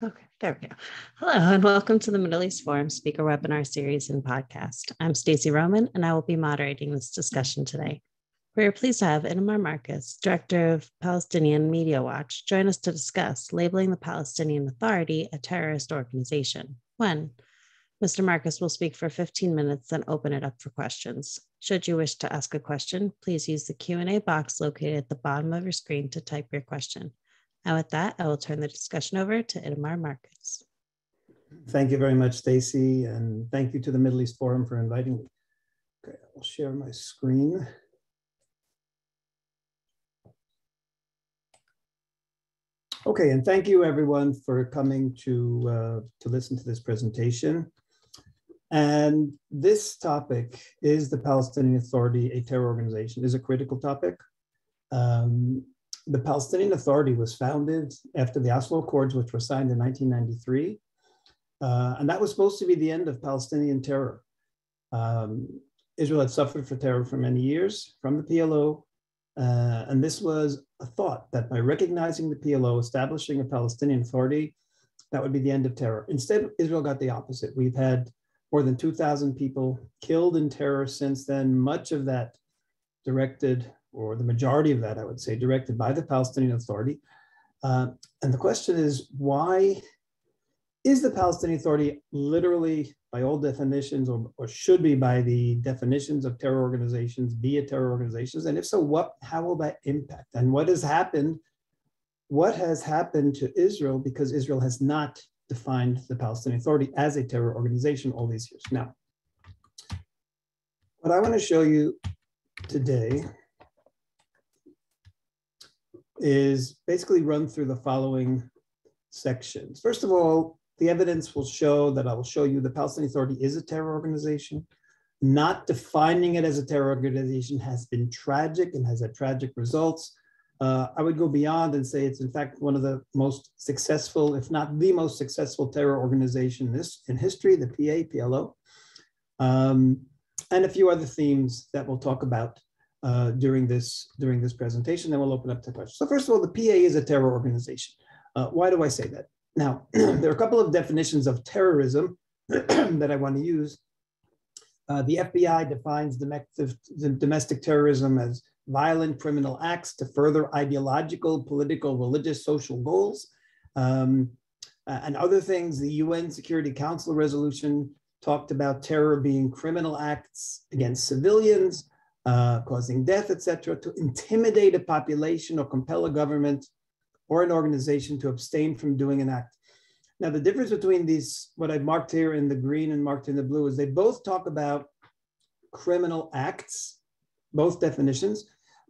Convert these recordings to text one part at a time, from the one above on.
Okay, there we go. Hello, and welcome to the Middle East Forum Speaker Webinar Series and Podcast. I'm Stacey Roman, and I will be moderating this discussion today. We are pleased to have Itamar Marcus, Director of Palestinian Media Watch, join us to discuss labeling the Palestinian Authority a terrorist organization. When Mr. Marcus will speak for 15 minutes, then open it up for questions. Should you wish to ask a question, please use the Q&A box located at the bottom of your screen to type your question. And with that, I will turn the discussion over to Itamar Marcus. Thank you very much, Stacey, and thank you to the Middle East Forum for inviting me. Okay, I'll share my screen. Okay, and thank you everyone for coming to listen to this presentation. And this topic, is the Palestinian Authority a terror organization, is a critical topic. The Palestinian Authority was founded after the Oslo Accords, which were signed in 1993. And that was supposed to be the end of Palestinian terror. Israel had suffered for terror for many years from the PLO. And this was a thought that by recognizing the PLO, establishing a Palestinian Authority, that would be the end of terror. Instead, Israel got the opposite. We've had more than 2,000 people killed in terror since then, much of that directed, or the majority of that, I would say, directed by the Palestinian Authority. And the question is, why is the Palestinian Authority literally, by all definitions, or should be by the definitions of terror organizations, be a terror organization? And if so, how will that impact? And what has happened to Israel, because Israel has not defined the Palestinian Authority as a terror organization all these years. Now, what I want to show you today is basically run through the following sections. First of all, the evidence will show that I will show you the Palestinian Authority is a terror organization. Not defining it as a terror organization has been tragic and has had tragic results. I would go beyond and say it's in fact one of the most successful, if not the most successful terror organization in history, the PLO. And a few other themes that we'll talk about during this presentation, then we'll open up to questions. So first of all, the PA is a terror organization. Why do I say that? Now, there are a couple of definitions of terrorism that I want to use. The FBI defines domestic terrorism as violent criminal acts to further ideological, political, religious, social goals. And other things, the UN Security Council resolution talked about terror being criminal acts against civilians, causing death, etc., to intimidate a population or compel a government or an organization to abstain from doing an act. Now, the difference between these, what I've marked here in the green and marked in the blue, is they both talk about criminal acts, both definitions.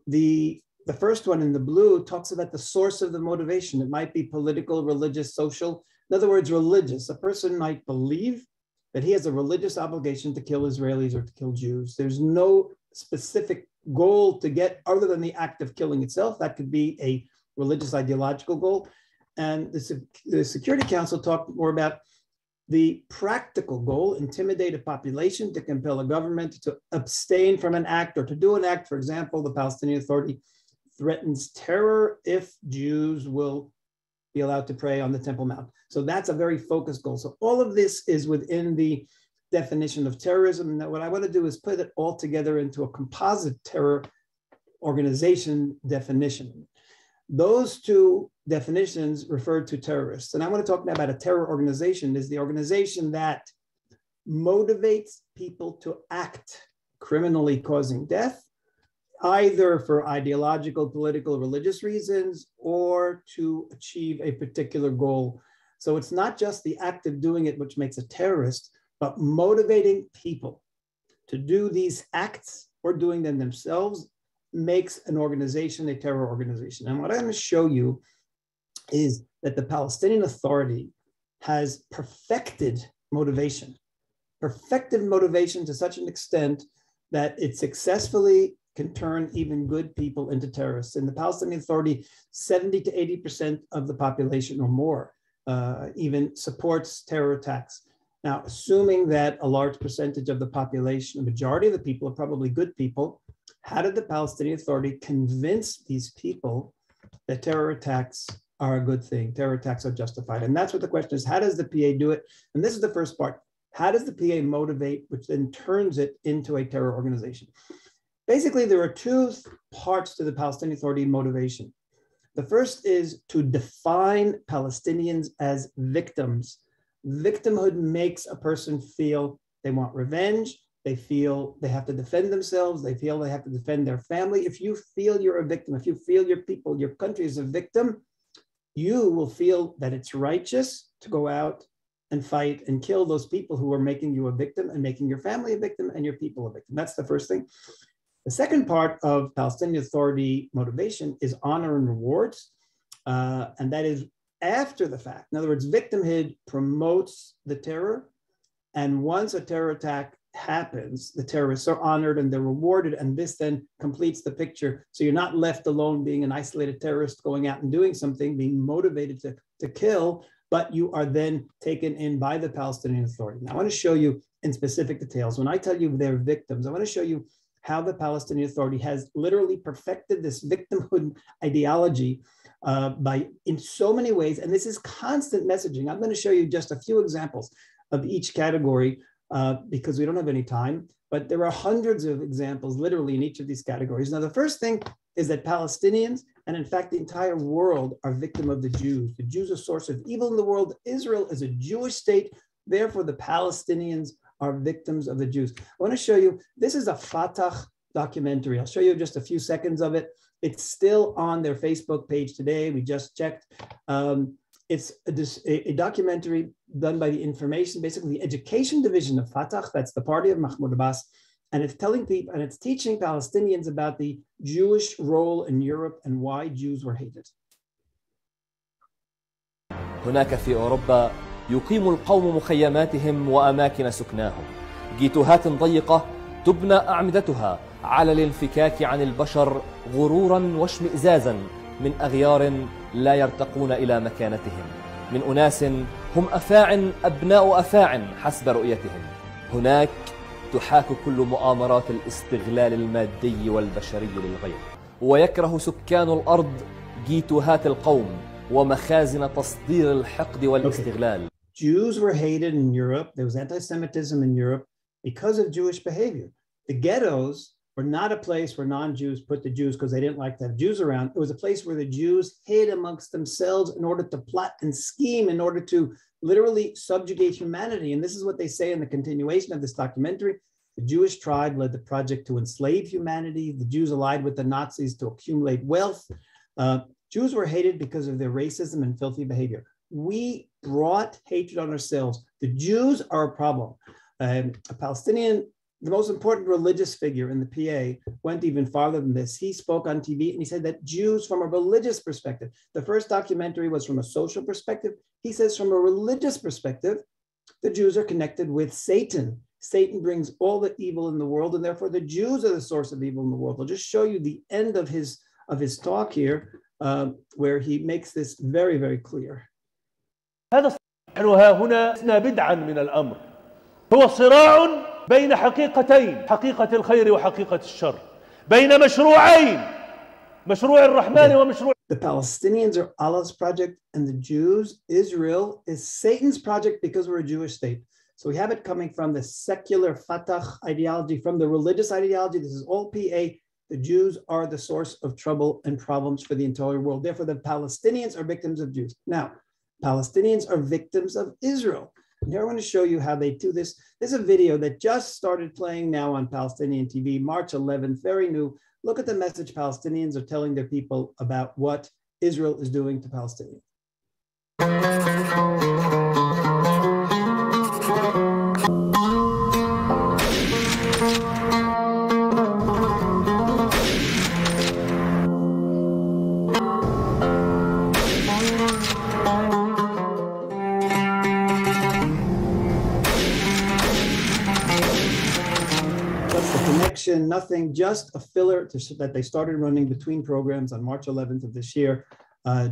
The first one in the blue talks about the source of the motivation. It might be political, religious, social. In other words, religious. A person might believe that he has a religious obligation to kill Israelis or to kill Jews. There's no specific goal to get other than the act of killing itself. That could be a religious ideological goal. And the Security Council talked more about the practical goal, intimidate a population to compel a government to abstain from an act or to do an act. For example, the Palestinian Authority threatens terror if Jews will be allowed to pray on the Temple Mount. So that's a very focused goal. So all of this is within the definition of terrorism. And what I want to do is put it all together into a composite terror organization definition. Those two definitions refer to terrorists. And I want to talk now about a terror organization. Is the organization that motivates people to act criminally causing death, either for ideological, political, religious reasons, or to achieve a particular goal. So it's not just the act of doing it which makes a terrorist, but motivating people to do these acts or doing them themselves makes an organization a terror organization. And what I'm going to show you is that the Palestinian Authority has perfected motivation to such an extent that it successfully can turn even good people into terrorists. In the Palestinian Authority, 70 to 80% of the population or more even supports terror attacks. Now, assuming that a large percentage of the population, the majority of the people are probably good people, how did the Palestinian Authority convince these people that terror attacks are a good thing. Terror attacks are justified. And that's what the question is, how does the PA do it? And this is the first part. How does the PA motivate, which then turns it into a terror organization? Basically, there are two parts to the Palestinian Authority motivation. The first is to define Palestinians as victims. Victimhood makes a person feel they want revenge. They feel they have to defend themselves. They feel they have to defend their family. If you feel you're a victim, if you feel your people, your country is a victim, you will feel that it's righteous to go out and fight and kill those people who are making you a victim and making your family a victim and your people a victim. That's the first thing. The second part of Palestinian Authority motivation is honor and rewards. And that is after the fact. In other words, victimhood promotes the terror. And once a terror attack happens, the terrorists are honored and they're rewarded. And this then completes the picture. So you're not left alone being an isolated terrorist going out and doing something, being motivated to kill, but you are then taken in by the Palestinian Authority. Now, I want to show you in specific details. When I tell you they're victims, I want to show you how the Palestinian Authority has literally perfected this victimhood ideology in so many ways. And this is constant messaging. I'm going to show you just a few examples of each category because we don't have any time, but there are hundreds of examples literally in each of these categories. Now, the first thing is that Palestinians, and in fact, the entire world, are victim of the Jews. The Jews are a source of evil in the world. Israel is a Jewish state. Therefore, the Palestinians are victims of the Jews. I want to show you, this is a Fatah documentary. I'll show you just a few seconds of it. It's still on their Facebook page today. We just checked. It's a documentary done by the information, basically the education division of Fatah. That's the party of Mahmoud Abbas. And it's telling people, and it's teaching Palestinians about the Jewish role in Europe and why Jews were hated. هناك في أوروبا يقيم القوم مخيماتهم وأماكن سكناهم، جيتوهات ضيقة تبنى أعمدتها على الانفكاك عن البشر غرورا واشمئزازا من أغيار لا يرتقون إلى مكانتهم، من أناس هم أفاعٍ أبناء أفاعٍ حسب رؤيتهم. هناك تحاك كل مؤامرات الاستغلال المادي والبشري للغير، ويكره سكان الأرض جيتوهات القوم ومخازن تصدير الحقد والاستغلال. Jews were hated in Europe. There was anti-Semitism in Europe because of Jewish behavior. The ghettos were not a place where non-Jews put the Jews because they didn't like to have Jews around. It was a place where the Jews hid amongst themselves in order to plot and scheme, in order to literally subjugate humanity. And this is what they say in the continuation of this documentary. The Jewish tribe led the project to enslave humanity. The Jews allied with the Nazis to accumulate wealth. Jews were hated because of their racism and filthy behavior. We brought hatred on ourselves. The Jews are a problem. A Palestinian, the most important religious figure in the PA, went even farther than this. He spoke on TV and he said that Jews, from a religious perspective, the first documentary was from a social perspective. He says from a religious perspective, the Jews are connected with Satan. Satan brings all the evil in the world, and therefore the Jews are the source of evil in the world. I'll just show you the end of his talk here, where he makes this very, very clear. هذا ها هنا بدعا من الأمر هو صراع بين حقيقتين، حقيقة الخير وحقيقة الشر، بين مشروعين، مشروع الرحمن ومشروع. The Palestinians are Allah's project, and the Jews, Israel, is Satan's project because we're a Jewish state. So we have it coming from the secular Fatah ideology, from the religious ideology. This is all PA. The Jews are the source of trouble and problems for the entire world. Therefore, the Palestinians are victims of Jews. Now, Palestinians are victims of Israel. And here I want to show you how they do this. There's a video that just started playing now on Palestinian TV, March 11th, very new. Look at the message Palestinians are telling their people about what Israel is doing to Palestinians. Nothing, just a filler that they started running between programs on March 11th of this year,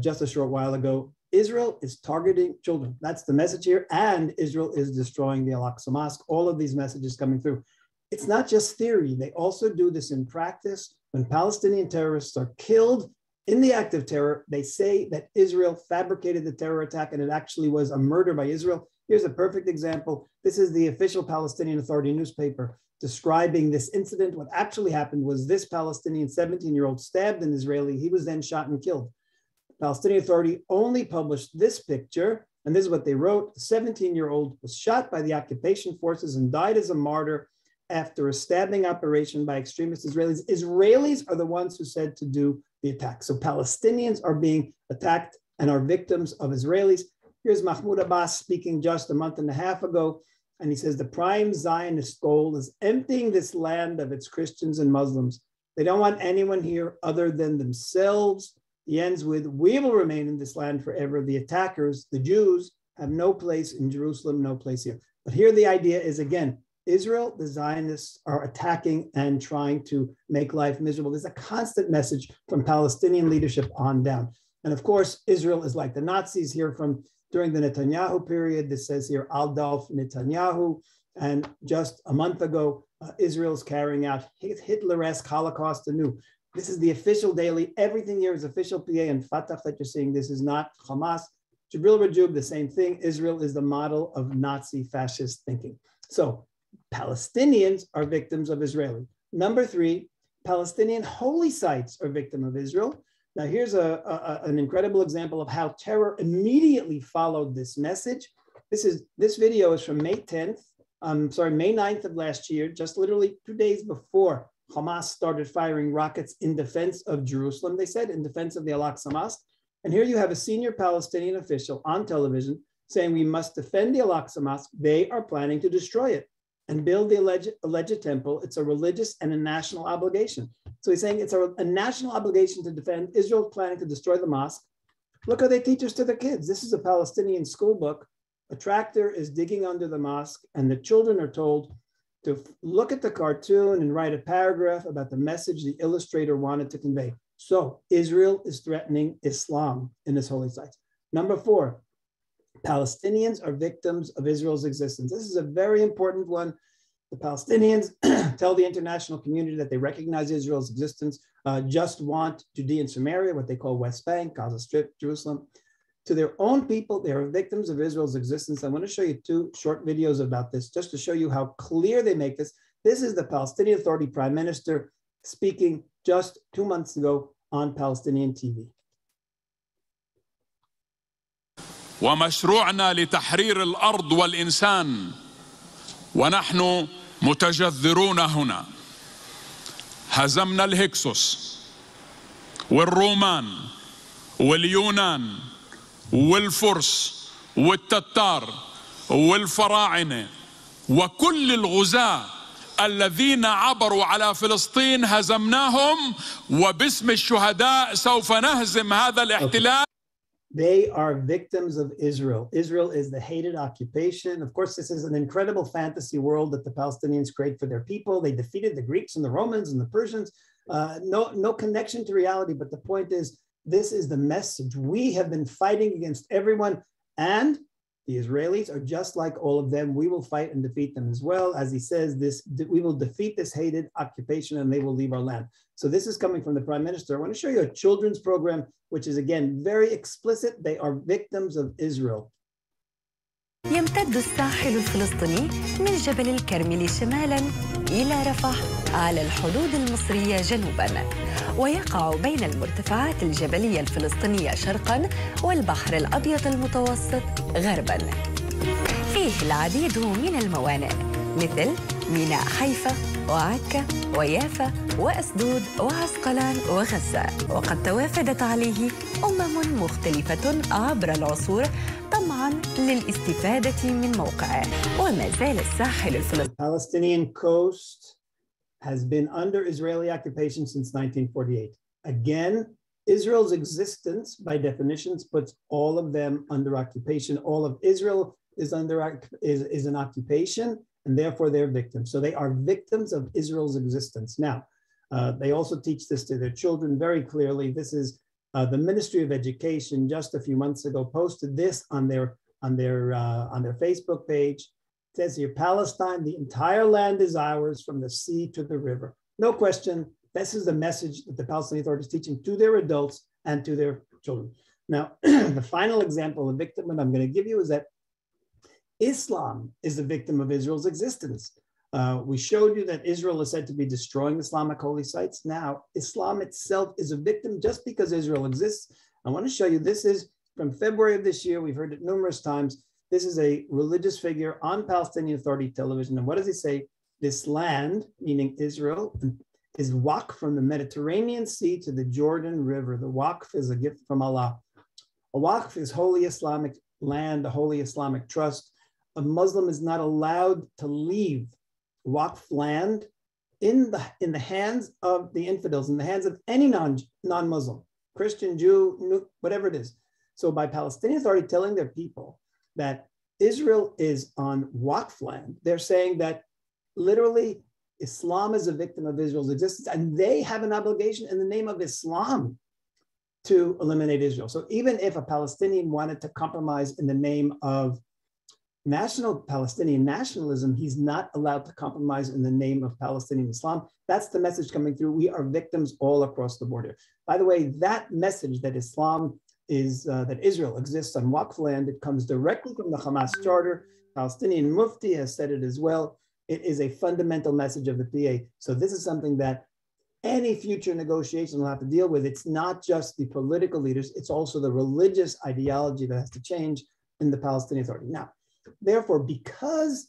just a short while ago. Israel is targeting children. That's the message here. And Israel is destroying the Al-Aqsa Mosque. All of these messages coming through. It's not just theory. They also do this in practice. When Palestinian terrorists are killed, in the act of terror, they say that Israel fabricated the terror attack and it actually was a murder by Israel. Here's a perfect example. This is the official Palestinian Authority newspaper describing this incident. What actually happened was this Palestinian 17-year-old stabbed an Israeli. He was then shot and killed. The Palestinian Authority only published this picture, and this is what they wrote. The 17-year-old was shot by the occupation forces and died as a martyr after a stabbing operation by extremist Israelis. Israelis are the ones who said to do the attack. So Palestinians are being attacked and are victims of Israelis. Here's Mahmoud Abbas speaking just a month and a half ago, and he says the prime Zionist goal is emptying this land of its Christians and Muslims. They don't want anyone here other than themselves. He ends with, we will remain in this land forever. The attackers, the Jews, have no place in Jerusalem, no place here. But here the idea is, again, Israel, the Zionists are attacking and trying to make life miserable. There's a constant message from Palestinian leadership on down. And of course, Israel is like the Nazis here from during the Netanyahu period. This says here, Adolf Netanyahu. And just a month ago, Israel's carrying out Hitler-esque Holocaust anew. This is the official daily. Everything here is official PA and Fatah that you're seeing. This is not Hamas. Jibril Rajub, the same thing. Israel is the model of Nazi fascist thinking. So Palestinians are victims of Israeli. Number three, Palestinian holy sites are victim of Israel. Now here's an incredible example of how terror immediately followed this message. This video is from May 9th of last year, just literally 2 days before Hamas started firing rockets in defense of Jerusalem. They said in defense of the Al-Aqsa Mosque. And here you have a senior Palestinian official on television saying we must defend the Al-Aqsa Mosque. They are planning to destroy it and build the alleged temple. It's a religious and a national obligation. So he's saying it's a national obligation to defend. Israel's planning to destroy the mosque. Look how they teach us to the kids. This is a Palestinian school book. A tractor is digging under the mosque and the children are told to look at the cartoon and write a paragraph about the message the illustrator wanted to convey. So Israel is threatening Islam in this holy site. Number four, Palestinians are victims of Israel's existence. This is a very important one. The Palestinians tell the international community that they recognize Israel's existence, just want Judea and Samaria, what they call West Bank, Gaza Strip, Jerusalem. To their own people, they are victims of Israel's existence. I want to show you two short videos about this, just to show you how clear they make this. This is the Palestinian Authority Prime Minister speaking just 2 months ago on Palestinian TV. ومشروعنا لتحرير الأرض والإنسان ونحن متجذرون هنا هزمنا الهكسوس والرومان واليونان والفرس والتتار والفراعنة وكل الغزاة الذين عبروا على فلسطين هزمناهم وباسم الشهداء سوف نهزم هذا الاحتلال. They are victims of Israel. Israel is the hated occupation. Of course, this is an incredible fantasy world that the Palestinians create for their people. They defeated the Greeks and the Romans and the Persians. No connection to reality. But the point is, this is the message. We have been fighting against everyone. And the Israelis are just like all of them. We will fight and defeat them as well. As he says, we will defeat this hated occupation and they will leave our land. So this is coming from the Prime Minister. I want to show you a children's program, which is again very explicit. They are victims of Israel. يمتد الساحل الفلسطيني من جبل الكرمل شمالا إلى رفح على الحدود المصرية جنوبا، ويقع بين المرتفعات الجبلية الفلسطينية شرقا والبحر الأبيض المتوسط غربا. فيه العديد من الموانئ مثل ميناء حيفا وعكا ويافا وأسدود وعسقلان وغزة، وقد توافدت عليه مختلفة عبر العصور طمعاً للاستفادة من موقعه. وما زال الساحل الفلسطيني. The Palestinian coast has been under Israeli occupation since 1948. Again, Israel's existence, by definitions, puts all of them under occupation. All of Israel is an occupation, and therefore they're victims. So they are victims of Israel's existence. Now, they also teach this to their children very clearly. This is the Ministry of Education just a few months ago posted this on their Facebook page. It says here, Palestine, the entire land is ours from the sea to the river. No question. This is the message that the Palestinian Authority is teaching to their adults and to their children. Now, the final example of victimhood I'm going to give you is that Islam is the victim of Israel's existence. We showed you that Israel is said to be destroying Islamic holy sites. Now, Islam itself is a victim just because Israel exists. I want to show you, this is from February of this year. We've heard it numerous times. This is a religious figure on Palestinian Authority television. And what does he say? This land, meaning Israel, is waqf from the Mediterranean Sea to the Jordan River. The waqf is a gift from Allah. A waqf is holy Islamic land, a holy Islamic trust. A Muslim is not allowed to leave waqf land in the hands of the infidels, in the hands of any non-Muslim, Christian, Jew, whatever it is. So by Palestinian Authority telling their people that Israel is on waqf land, they're saying that literally Islam is a victim of Israel's existence, and they have an obligation in the name of Islam to eliminate Israel. So even if a Palestinian wanted to compromise in the name of Palestinian nationalism, he's not allowed to compromise in the name of Palestinian Islam. That's the message coming through. We are victims all across the board here. By the way, that message that Islam is, that Israel exists on waqf land, it comes directly from the Hamas charter. Palestinian Mufti has said it as well. It is a fundamental message of the PA. So this is something that any future negotiation will have to deal with. It's not just the political leaders, it's also the religious ideology that has to change in the Palestinian Authority. Now, therefore, because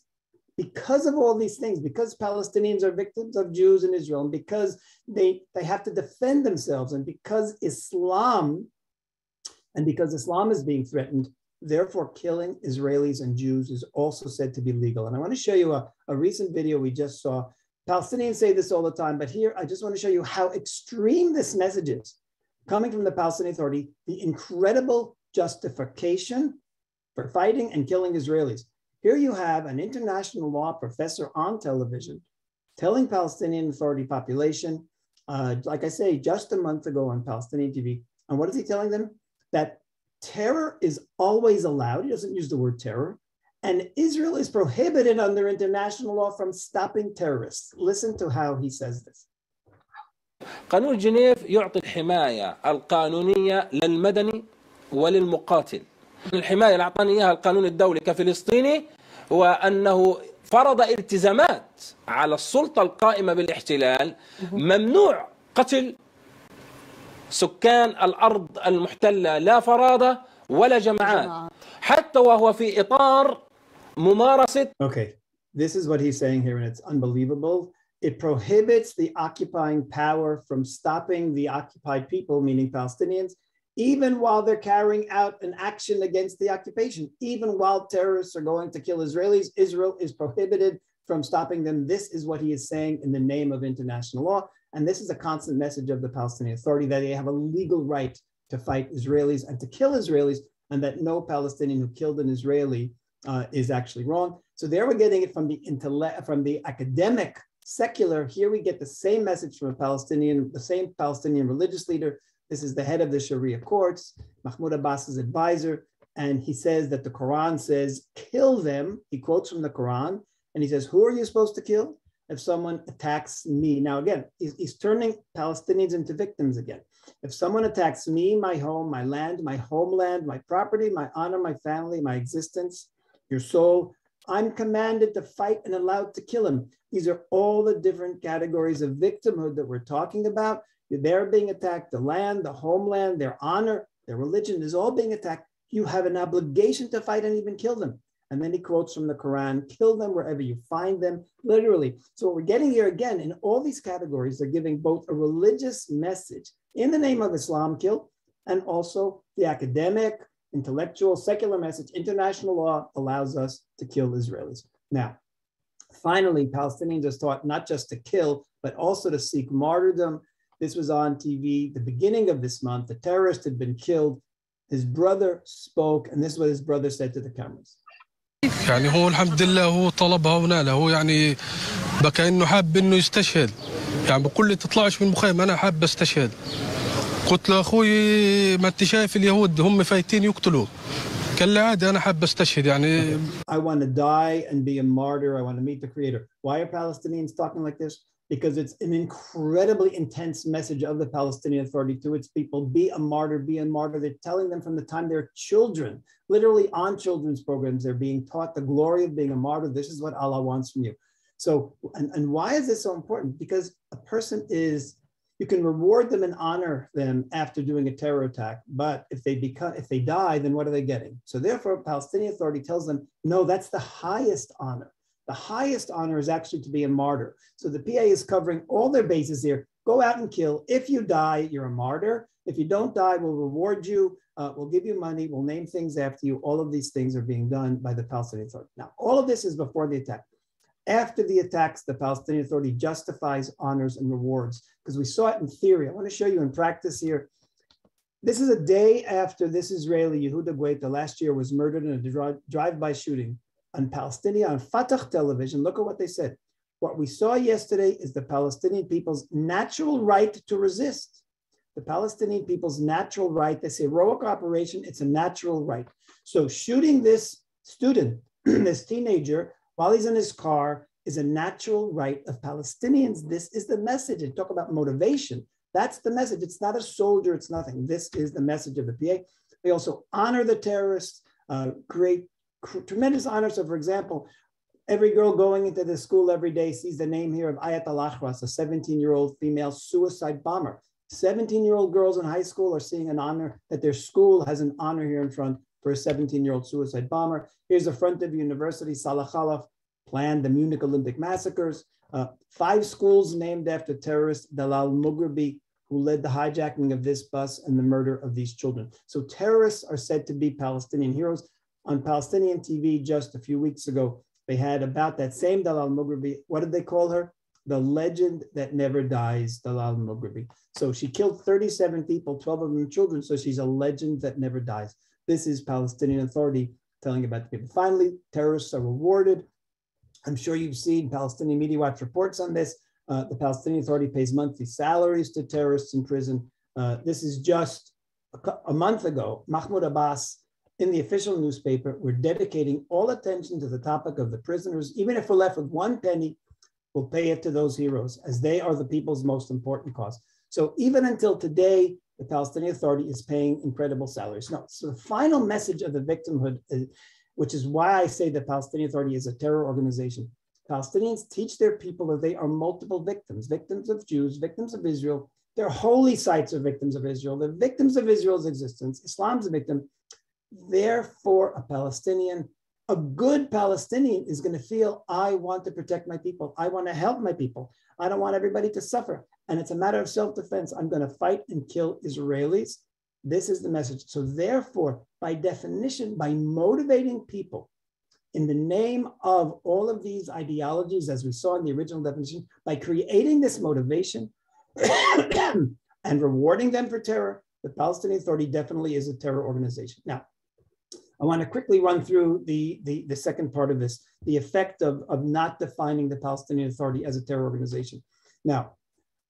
of all these things, because Palestinians are victims of Jews in Israel, and because they have to defend themselves, and because Islam is being threatened, therefore killing Israelis and Jews is also said to be legal. And I want to show you a recent video we just saw. Palestinians say this all the time, but here I just want to show you how extreme this message is coming from the Palestinian Authority, the incredible justification for fighting and killing Israelis. Here you have an international law professor on television telling Palestinian Authority population, like I say, just a month ago on Palestinian TV, and what is he telling them? That terror is always allowed. He doesn't use the word terror. And Israel is prohibited under international law from stopping terrorists. Listen to how he says this. قانون جنيف يعطي الحماية القانونية للمدني وللمقاتل. الحماية اللي أعطاني إياها القانون الدولي كفلسطيني هو أنه فرض التزامات على السلطة القائمة بالاحتلال، ممنوع قتل سكان الأرض المحتلة لا فرادة ولا جماعات، حتى وهو في إطار ممارسة. Okay, this is what he's saying here, and it's unbelievable. It prohibits the occupying power from stopping the occupied people, meaning Palestinians, even while they're carrying out an action against the occupation. Even while terrorists are going to kill Israelis, Israel is prohibited from stopping them. This is what he is saying in the name of international law. And this is a constant message of the Palestinian Authority, that they have a legal right to fight Israelis and to kill Israelis, and that no Palestinian who killed an Israeli is actually wrong. So there we're getting it from the intellect, from the academic, secular. Here we get the same message from the same Palestinian religious leader. This is the head of the Sharia courts, Mahmoud Abbas's advisor, and he says that the Quran says, kill them. He quotes from the Quran, and he says, who are you supposed to kill? If someone attacks me. Now, again, he's turning Palestinians into victims again. If someone attacks me, my home, my land, my homeland, my property, my honor, my family, my existence, your soul, I'm commanded to fight and allowed to kill him. These are all the different categories of victimhood that we're talking about. They're being attacked, the land, the homeland, their honor, their religion is all being attacked. You have an obligation to fight and even kill them. And then he quotes from the Quran, kill them wherever you find them, literally. So what we're getting here again, in all these categories, they're giving both a religious message in the name of Islam, kill, and also the academic, intellectual, secular message. International law allows us to kill Israelis. Now, finally, Palestinians are taught not just to kill, but also to seek martyrdom. This was on TV, the beginning of this month. The terrorist had been killed. His brother spoke, and this is what his brother said to the cameras. يعني هو الحمد لله هو طلبها ونالها، هو يعني بكى انه حاب انه يستشهد، يعني بقول لي تطلعش من مخيم انا حاب استشهد. قلت له اخوي ما انت شايف اليهود هم فايتين يقتلوا، قال لي عادي انا حاب استشهد يعني. I want to die and be a martyr. I want to meet the Creator. Why are Palestinians talking like this? because it's an incredibly intense message of the Palestinian Authority to its people. Be a martyr, be a martyr. They're telling them from the time they're children, literally on children's programs, they're being taught the glory of being a martyr. This is what Allah wants from you. So, and why is this so important? Because a person is, you can reward them and honor them after doing a terror attack, but if they die, then what are they getting? So therefore, Palestinian Authority tells them, no, that's the highest honor. The highest honor is actually to be a martyr. So the PA is covering all their bases here. Go out and kill. If you die, you're a martyr. If you don't die, we'll reward you. We'll give you money. We'll name things after you. All of these things are being done by the Palestinian Authority. Now, all of this is before the attack. After the attacks, the Palestinian Authority justifies honors and rewards, because we saw it in theory. I want to show you in practice here. This is a day after this Israeli, Yehuda Guetta, last year was murdered in a drive-by shooting on Palestinian, on Fatah television. Look at what they said. What we saw yesterday is the Palestinian people's natural right to resist. The Palestinian people's natural right, this heroic operation, it's a natural right. So shooting this student, this teenager, while he's in his car, is a natural right of Palestinians. This is the message. And talk about motivation. That's the message. It's not a soldier, it's nothing. This is the message of the PA. They also honor the terrorists, create tremendous honor. So for example, every girl going into the school every day sees the name here of Ayat al-Akhwas, a 17-year-old female suicide bomber. 17-year-old girls in high school are seeing an honor, that their school has an honor here in front for a 17-year-old suicide bomber. Here's the front of university. Salah Khalaf planned the Munich Olympic massacres. 5 schools named after terrorist Dalal Mughrabi, who led the hijacking of this bus and the murder of these children. So terrorists are said to be Palestinian heroes. On Palestinian TV just a few weeks ago, they had about that same Dalal Mughrabi. What did they call her? The legend that never dies, Dalal Mughrabi. So she killed 37 people, 12 of them children. So she's a legend that never dies. This is Palestinian Authority telling about the people. Finally, terrorists are rewarded. I'm sure you've seen Palestinian Media Watch reports on this. The Palestinian Authority pays monthly salaries to terrorists in prison. This is just a month ago. Mahmoud Abbas, in the official newspaper, we're dedicating all attention to the topic of the prisoners. Even if we're left with 1 penny, we'll pay it to those heroes, as they are the people's most important cause. So even until today, the Palestinian Authority is paying incredible salaries. No, so the final message of the victimhood, which is why I say the Palestinian Authority is a terror organization. Palestinians teach their people that they are multiple victims, victims of Jews, victims of Israel. Their holy sites are victims of Israel. They're victims of Israel's existence. Islam's a victim. Therefore, a Palestinian, a good Palestinian is going to feel, I want to protect my people. I want to help my people. I don't want everybody to suffer. And it's a matter of self-defense. I'm going to fight and kill Israelis. This is the message. So therefore, by definition, by motivating people in the name of all of these ideologies, as we saw in the original definition, by creating this motivation and rewarding them for terror, the Palestinian Authority definitely is a terror organization. Now, I want to quickly run through the second part of this, the effect of not defining the Palestinian Authority as a terror organization. Now,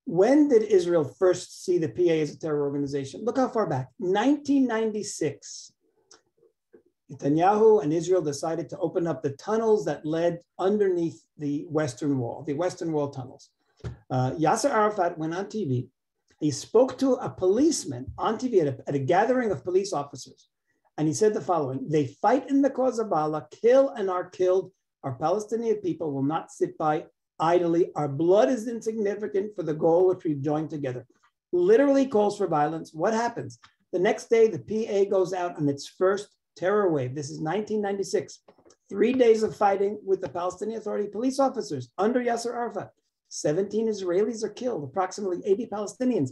when did Israel first see the PA as a terror organization? Look how far back, 1996. Netanyahu and Israel decided to open up the tunnels that led underneath the Western Wall tunnels. Yasser Arafat went on TV. He spoke to a policeman on TV at a gathering of police officers. And he said the following: they fight in the cause of Allah, kill and are killed. Our Palestinian people will not sit by idly. Our blood is insignificant for the goal which we've joined together. Literally calls for violence. What happens? The next day, the PA goes out on its first terror wave. This is 1996. 3 days of fighting with the Palestinian Authority police officers under Yasser Arafat. 17 Israelis are killed, approximately 80 Palestinians.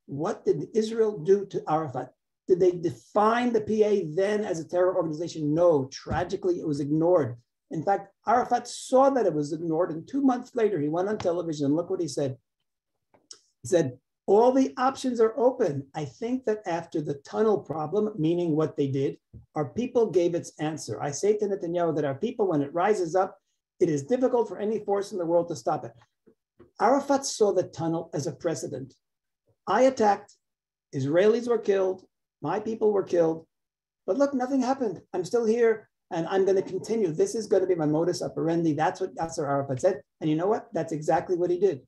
What did Israel do to Arafat? Did they define the PA then as a terror organization? No, tragically, it was ignored. In fact, Arafat saw that it was ignored, and 2 months later, he went on television, and look what he said. He said, all the options are open. I think that after the tunnel problem, meaning what they did, our people gave its answer. I say to Netanyahu that our people, when it rises up, it is difficult for any force in the world to stop it. Arafat saw the tunnel as a precedent. I attacked, Israelis were killed, my people were killed, but look, nothing happened. I'm still here and I'm going to continue. This is going to be my modus operandi. That's what Yasser Arafat said. And you know what? That's exactly what he did.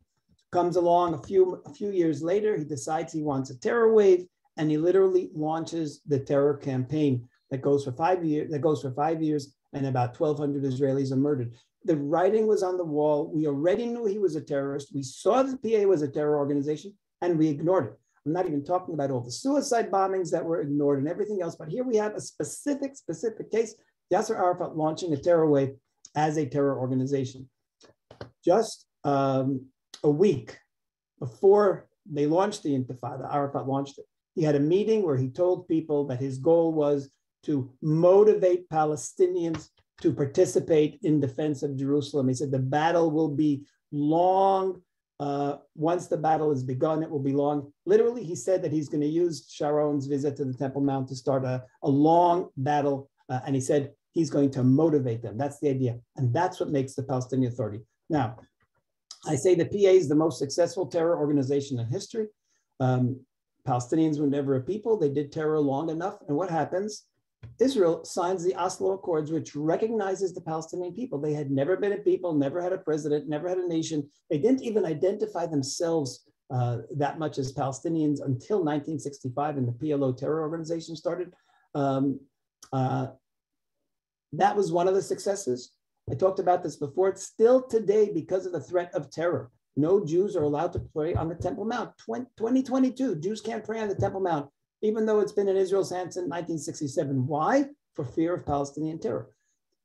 Comes along a few years later, he decides he wants a terror wave, and he literally launches the terror campaign that goes for 5 years, and about 1,200 Israelis are murdered. The writing was on the wall. We already knew he was a terrorist. We saw the PA was a terror organization, and we ignored it. I'm not even talking about all the suicide bombings that were ignored and everything else, but here we have a specific case, Yasser Arafat launching a terror wave as a terror organization. Just a week before they launched the Intifada, Arafat launched it. He had a meeting where he told people that his goal was to motivate Palestinians to participate in defense of Jerusalem. He said the battle will be long. Once the battle is begun, it will be long. Literally, he said that he's going to use Sharon's visit to the Temple Mount to start a long battle. And he said he's going to motivate them. That's the idea. And that's what makes the Palestinian Authority. Now, I say the PA is the most successful terror organization in history. Palestinians were never a people. They did terror long enough. And what happens? Israel signs the Oslo Accords, which recognizes the Palestinian people. They had never been a people, never had a president, never had a nation. They didn't even identify themselves that much as Palestinians until 1965, and the PLO terror organization started. That was one of the successes. I talked about this before. It's still today, because of the threat of terror, no Jews are allowed to pray on the Temple Mount. 2022, Jews can't pray on the Temple Mount, even though it's been in Israel's hands since 1967. Why? For fear of Palestinian terror.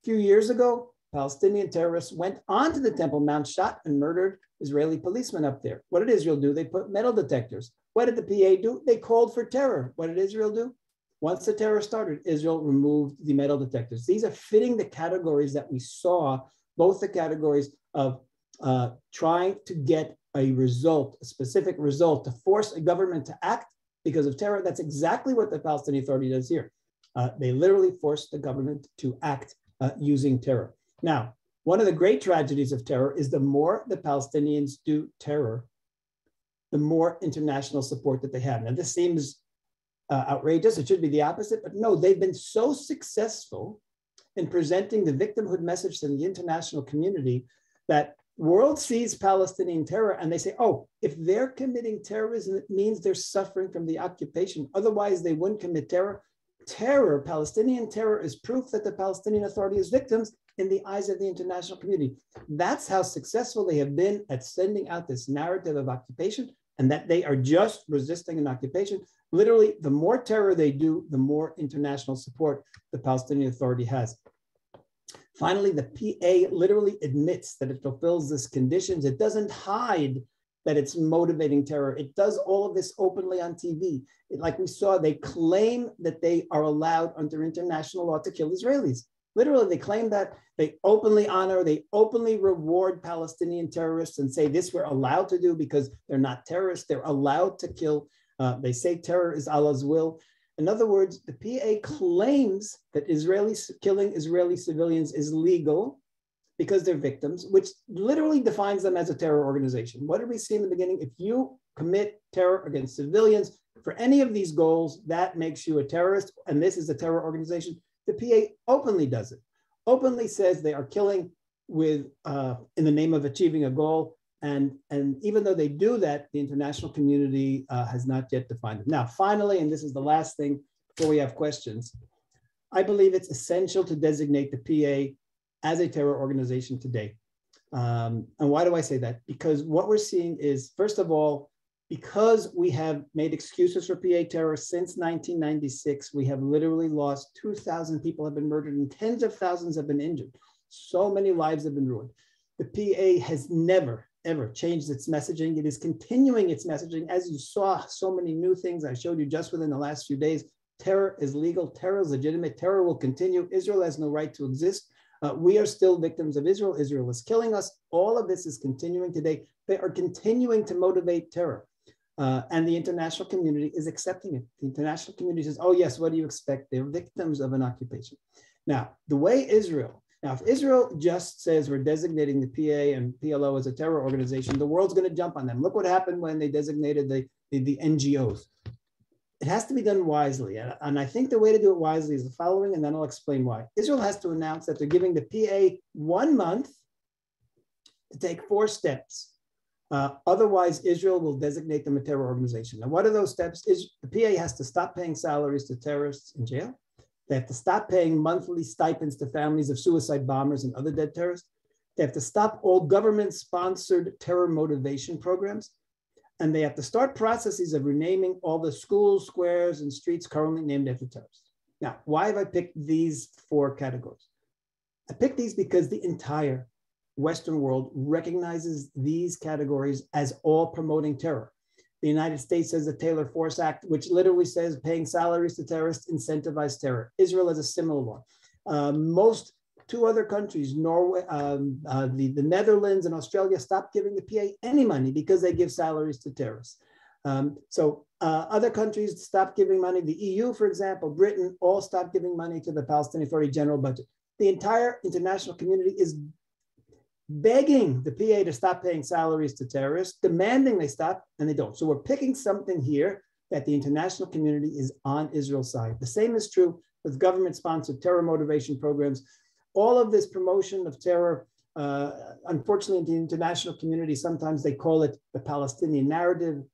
A few years ago, Palestinian terrorists went onto the Temple Mount, shot and murdered Israeli policemen up there. What did Israel do? They put metal detectors. What did the PA do? They called for terror. What did Israel do? Once the terror started, Israel removed the metal detectors. These are fitting the categories that we saw, both the categories of trying to get a result, a specific result, to force a government to act because of terror. That's exactly what the Palestinian Authority does here. They literally force the government to act using terror. Now, one of the great tragedies of terror is the more the Palestinians do terror, the more international support that they have. Now, this seems outrageous. It should be the opposite, but no, they've been so successful in presenting the victimhood message to the international community that world sees Palestinian terror and they say, oh, if they're committing terrorism, it means they're suffering from the occupation. Otherwise, they wouldn't commit terror. Terror, Palestinian terror, is proof that the Palestinian Authority is victims in the eyes of the international community. That's how successful they have been at sending out this narrative of occupation, and that they are just resisting an occupation. Literally, the more terror they do, the more international support the Palestinian Authority has. Finally, the PA literally admits that it fulfills these conditions. It doesn't hide that it's motivating terror. It does all of this openly on TV. Like we saw, they claim that they are allowed under international law to kill Israelis. Literally, they claim that. They openly honor, they openly reward Palestinian terrorists and say this we're allowed to do because they're not terrorists. They're allowed to kill. They say terror is Allah's will. In other words, the PA claims that killing Israeli civilians is legal because they're victims, which literally defines them as a terror organization. What did we see in the beginning? If you commit terror against civilians for any of these goals, that makes you a terrorist, and this is a terror organization. The PA openly does it, openly says they are killing in the name of achieving a goal. And even though they do that, the international community has not yet defined it. Now, finally, and this is the last thing before we have questions, I believe it's essential to designate the PA as a terror organization today. And why do I say that? Because what we're seeing is, first of all, because we have made excuses for PA terror since 1996, we have literally lost 2,000 people have been murdered and tens of thousands have been injured. So many lives have been ruined. The PA has never, ever changed its messaging. It is continuing its messaging. As you saw, so many new things I showed you just within the last few days. Terror is legal. Terror is legitimate. Terror will continue. Israel has no right to exist. We are still victims of Israel. Israel is killing us. All of this is continuing today. They are continuing to motivate terror. And the international community is accepting it. The international community says, oh, yes, what do you expect? They're victims of an occupation. Now, if Israel just says we're designating the PA and PLO as a terror organization, the world's going to jump on them. Look what happened when they designated the NGOs. It has to be done wisely. And I think the way to do it wisely is the following, and then I'll explain why. Israel has to announce that they're giving the PA 1 month to take 4 steps. Otherwise, Israel will designate them a terror organization. Now, what are those steps? The PA has to stop paying salaries to terrorists in jail. They have to stop paying monthly stipends to families of suicide bombers and other dead terrorists. They have to stop all government-sponsored terror motivation programs. And they have to start processes of renaming all the schools, squares, and streets currently named after terrorists. Now, why have I picked these 4 categories? I picked these because the entire Western world recognizes these categories as all promoting terror. The United States has the Taylor Force Act, which literally says paying salaries to terrorists incentivize terror. Israel has a similar law. 2 other countries, Norway, the Netherlands and Australia, stopped giving the PA any money because they give salaries to terrorists. Other countries stopped giving money. The EU, for example, Britain, all stopped giving money to the Palestinian Authority general budget. The entire international community is begging the PA to stop paying salaries to terrorists, demanding they stop, and they don't. So we're picking something here that the international community is on Israel's side. The same is true with government-sponsored terror motivation programs. All of this promotion of terror, unfortunately, in the international community, sometimes they call it the Palestinian narrative.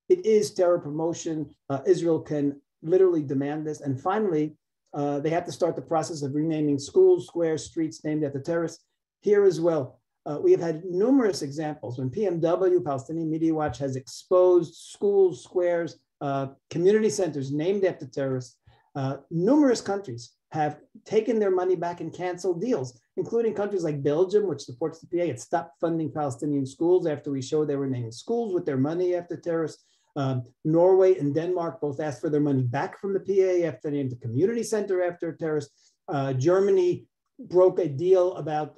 It is terror promotion. Israel can literally demand this. And finally, they have to start the process of renaming schools, squares, streets named after terrorists. Here as well, we have had numerous examples when PMW, Palestinian Media Watch, has exposed schools, squares, community centers named after terrorists. Numerous countries have taken their money back and canceled deals, including countries like Belgium, which supports the PA. It stopped funding Palestinian schools after we showed they were naming schools with their money after terrorists. Norway and Denmark both asked for their money back from the PA after they named a community center after a terrorist. Germany broke a deal about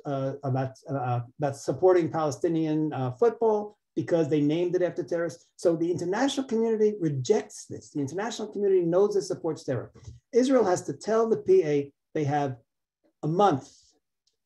supporting Palestinian football because they named it after terrorists. So the international community rejects this. The international community knows it supports terror. Israel has to tell the PA they have a month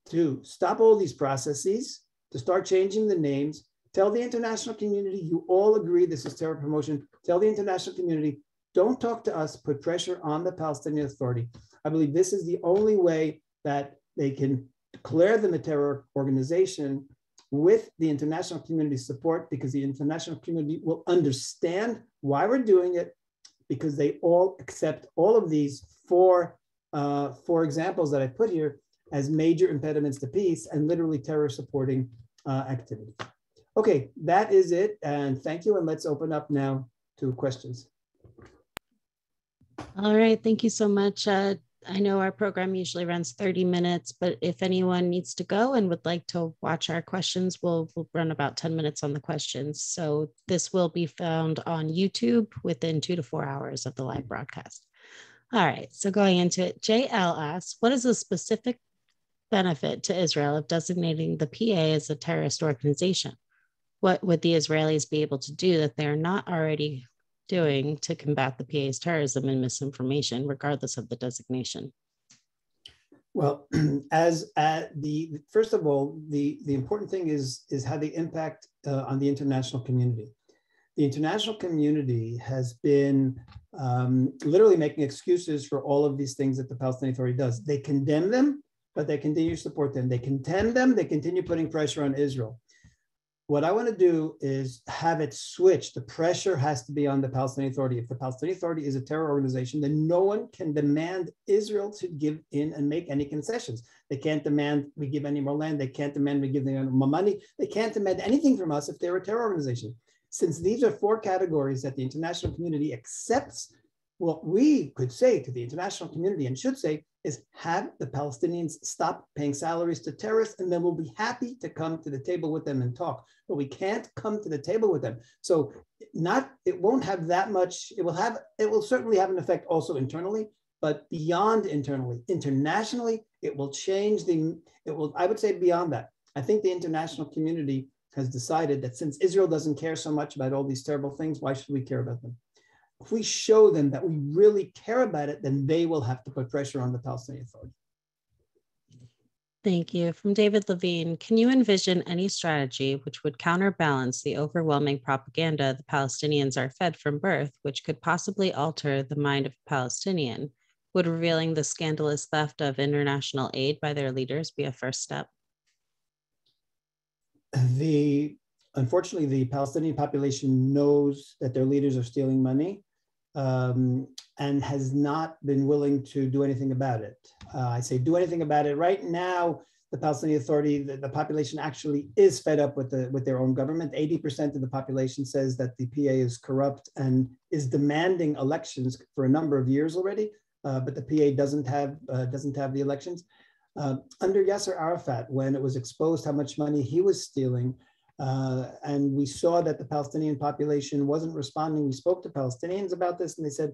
to stop all these processes, to start changing the names, tell the international community, you all agree this is terror promotion. Tell the international community, don't talk to us, put pressure on the Palestinian Authority. I believe this is the only way that they can declare them a terror organization with the international community's support, because the international community will understand why we're doing it, because they all accept all of these four examples that I put here as major impediments to peace and literally terror supporting activity. Okay, that is it. And thank you. And let's open up now to questions. All right, thank you so much. I know our program usually runs 30 minutes, but if anyone needs to go and would like to watch our questions, we'll run about 10 minutes on the questions. So this will be found on YouTube within 2 to 4 hours of the live broadcast. All right, so going into it, JL asks, what is the specific benefit to Israel of designating the PA as a terrorist organization? What would the Israelis be able to do that they're not already doing to combat the PA's terrorism and misinformation, regardless of the designation? Well, first of all, the important thing is how they impact on the international community. The international community has been literally making excuses for all of these things that the Palestinian Authority does. They condemn them, but they continue to support them. They condemn them, they continue putting pressure on Israel. What I want to do is have it switch. The pressure has to be on the Palestinian Authority. If the Palestinian Authority is a terror organization, then no one can demand Israel to give in and make any concessions. They can't demand we give any more land. They can't demand we give them more money. They can't demand anything from us if they're a terror organization. Since these are 4 categories that the international community accepts, what we could say to the international community and should say is have the Palestinians stop paying salaries to terrorists, and then we'll be happy to come to the table with them and talk. But we can't come to the table with them. So it won't have that much, it will certainly have an effect also internally, but beyond internally, internationally, it will change I would say beyond that. I think the international community has decided that since Israel doesn't care so much about all these terrible things, why should we care about them? If we show them that we really care about it, then they will have to put pressure on the Palestinian Authority. Thank you. From David Levine, can you envision any strategy which would counterbalance the overwhelming propaganda the Palestinians are fed from birth, which could possibly alter the mind of a Palestinian? Would revealing the scandalous theft of international aid by their leaders be a first step? unfortunately, the Palestinian population knows that their leaders are stealing money and has not been willing to do anything about it. I say do anything about it. Right now, the Palestinian Authority, the population actually is fed up with their own government. 80% of the population says that the PA is corrupt and is demanding elections for a number of years already, but the PA doesn't have the elections. Under Yasser Arafat, when it was exposed how much money he was stealing, and we saw that the Palestinian population wasn't responding. We spoke to Palestinians about this, and they said,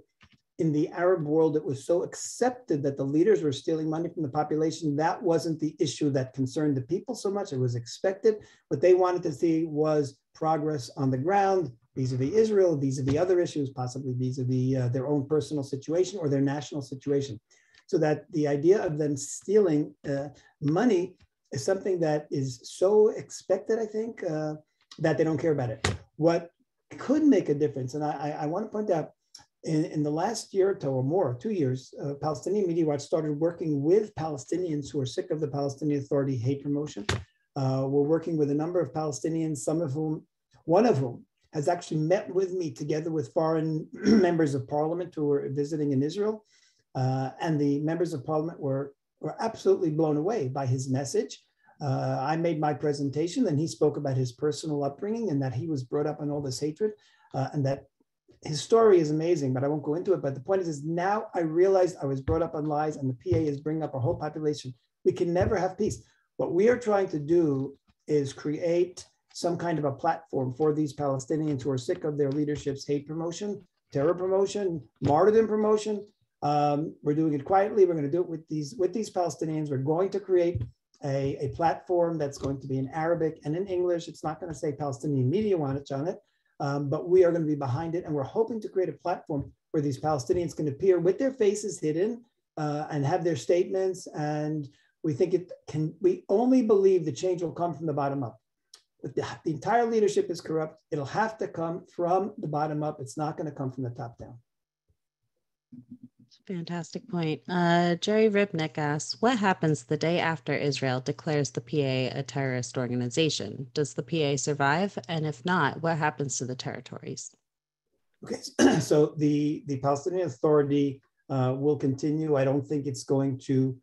in the Arab world, it was so accepted that the leaders were stealing money from the population. That wasn't the issue that concerned the people so much. It was expected. What they wanted to see was progress on the ground, vis-a-vis Israel, vis-a-vis other issues, possibly vis-a-vis their own personal situation or their national situation. So that the idea of them stealing money is something that is so expected, I think, that they don't care about it. What could make a difference, and I want to point out, in the last year or more, 2 years, Palestinian Media Watch started working with Palestinians who are sick of the Palestinian Authority hate promotion. We're working with a number of Palestinians, one of whom has actually met with me together with foreign members of parliament who were visiting in Israel. And the members of parliament were absolutely blown away by his message. I made my presentation and he spoke about his personal upbringing and that he was brought up on all this hatred and that his story is amazing, but I won't go into it. But the point is now I realized I was brought up on lies and the PA is bringing up our whole population. We can never have peace. What we are trying to do is create some kind of a platform for these Palestinians who are sick of their leadership's hate promotion, terror promotion, martyrdom promotion. We're doing it quietly. We're going to do it with these Palestinians. We're going to create a platform that's going to be in Arabic and in English. It's not going to say Palestinian Media Watch on it. But we are going to be behind it, and we're hoping to create a platform where these Palestinians can appear with their faces hidden and have their statements. And we think we only believe the change will come from the bottom up. If the entire leadership is corrupt, it'll have to come from the bottom up. It's not going to come from the top down. Fantastic point. Jerry Ribnick asks, what happens the day after Israel declares the PA a terrorist organization? Does the PA survive? And if not, what happens to the territories? Okay, so the Palestinian Authority will continue. I don't think it's going to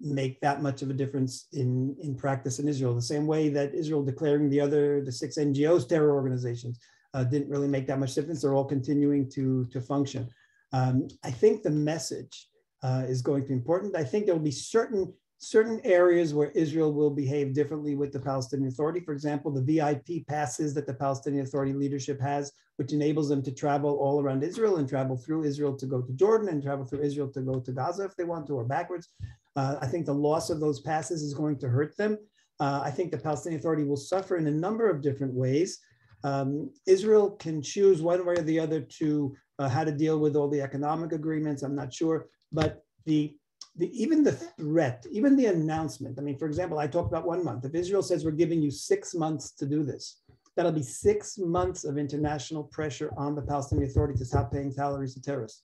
make that much of a difference in practice in Israel. The same way that Israel declaring the 6 NGOs terror organizations didn't really make that much difference. They're all continuing to function. I think the message is going to be important. I think there will be certain areas where Israel will behave differently with the Palestinian Authority. For example, the VIP passes that the Palestinian Authority leadership has, which enables them to travel all around Israel and travel through Israel to go to Jordan and travel through Israel to go to Gaza if they want to, or backwards. I think the loss of those passes is going to hurt them. I think the Palestinian Authority will suffer in a number of different ways. Israel can choose one way or the other to how to deal with all the economic agreements. I'm not sure, but even the threat, even the announcement. I mean, for example, I talked about 1 month. If Israel says we're giving you 6 months to do this, that'll be 6 months of international pressure on the Palestinian Authority to stop paying salaries to terrorists.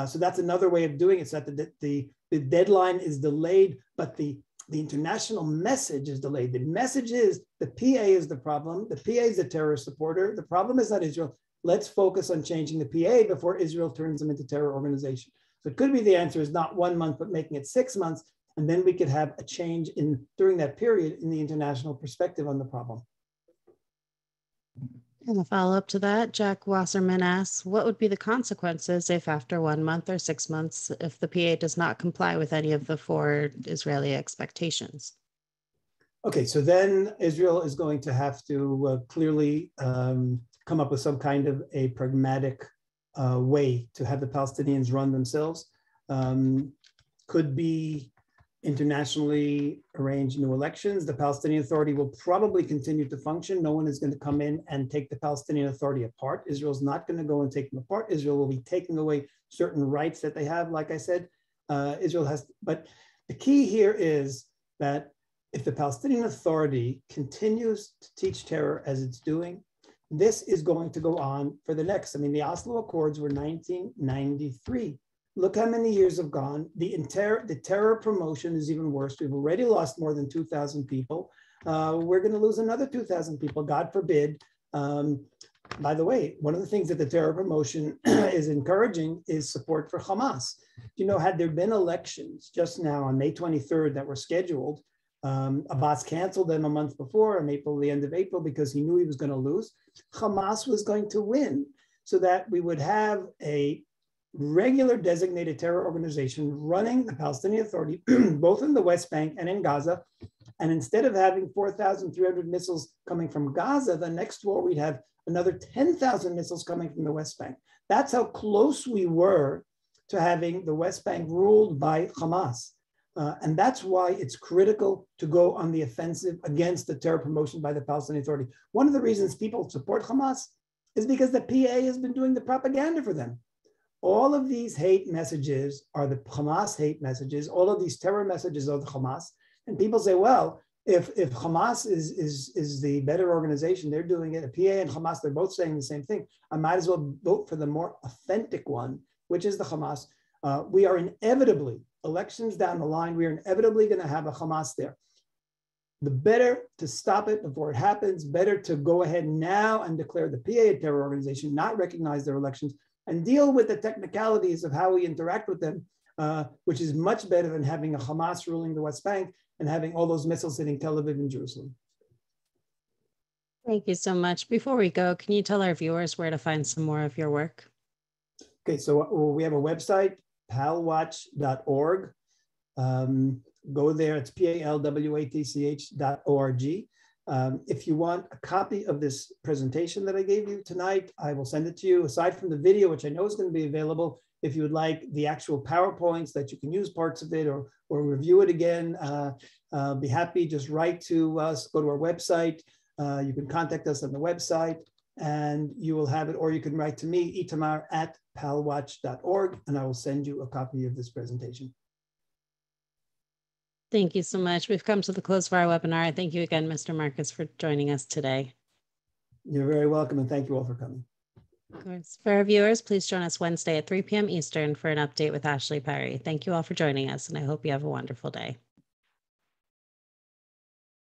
So that's another way of doing it. So that the deadline is delayed, but the international message is delayed. The message is the PA is the problem. The PA is a terrorist supporter. The problem is not Israel. Let's focus on changing the PA before Israel turns them into terror organization. So it could be the answer is not 1 month, but making it 6 months. And then we could have a change during that period in the international perspective on the problem. And a follow-up to that, Jack Wasserman asks, what would be the consequences if after 1 month or 6 months, if the PA does not comply with any of the 4 Israeli expectations? Okay, so then Israel is going to have to clearly come up with some kind of a pragmatic way to have the Palestinians run themselves. Could be internationally arranged new elections. The Palestinian Authority will probably continue to function. No one is going to come in and take the Palestinian Authority apart. Israel's not going to go and take them apart. Israel will be taking away certain rights that they have. Like I said, Israel has, but the key here is that if the Palestinian Authority continues to teach terror as it's doing, this is going to go on for the next. I mean, the Oslo Accords were 1993. Look how many years have gone. The terror promotion is even worse. We've already lost more than 2,000 people. we're going to lose another 2,000 people, God forbid. By the way, one of the things that the terror promotion is encouraging is support for Hamas. You know, had there been elections just now on May 23rd that were scheduled, Abbas canceled them a month before, in April, the end of April, because he knew he was going to lose. Hamas was going to win, so that we would have a regular designated terror organization running the Palestinian Authority, both in the West Bank and in Gaza. And instead of having 4,300 missiles coming from Gaza, the next war we'd have another 10,000 missiles coming from the West Bank. That's how close we were to having the West Bank ruled by Hamas. And that's why it's critical to go on the offensive against the terror promotion by the Palestinian Authority. One of the reasons people support Hamas is because the PA has been doing the propaganda for them. All of these hate messages are the Hamas hate messages. All of these terror messages are the Hamas. And people say, well, if Hamas is the better organization, they're doing it. PA and Hamas, they're both saying the same thing. I might as well vote for the more authentic one, which is the Hamas. We are inevitably, elections down the line, we are inevitably going to have a Hamas there. The better to stop it before it happens, better to go ahead now and declare the PA a terror organization, not recognize their elections, and deal with the technicalities of how we interact with them, which is much better than having a Hamas ruling the West Bank and having all those missiles hitting Tel Aviv and Jerusalem. Thank you so much. Before we go, can you tell our viewers where to find some more of your work? Okay, so we have a website, palwatch.org. Go there, it's palwatch.org. If you want a copy of this presentation that I gave you tonight, I will send it to you. Aside from the video, which I know is going to be available, if you would like the actual PowerPoints that you can use parts of it or review it again, be happy, just write to us, go to our website. You can contact us on the website and you will have it, or you can write to me, Itamar at palwatch.org, and I will send you a copy of this presentation. Thank you so much. We've come to the close of our webinar. Thank you again, Mr. Marcus, for joining us today. You're very welcome, and thank you all for coming. Of course. For our viewers, please join us Wednesday at 3 p.m. Eastern for an update with Ashley Perry. Thank you all for joining us, and I hope you have a wonderful day.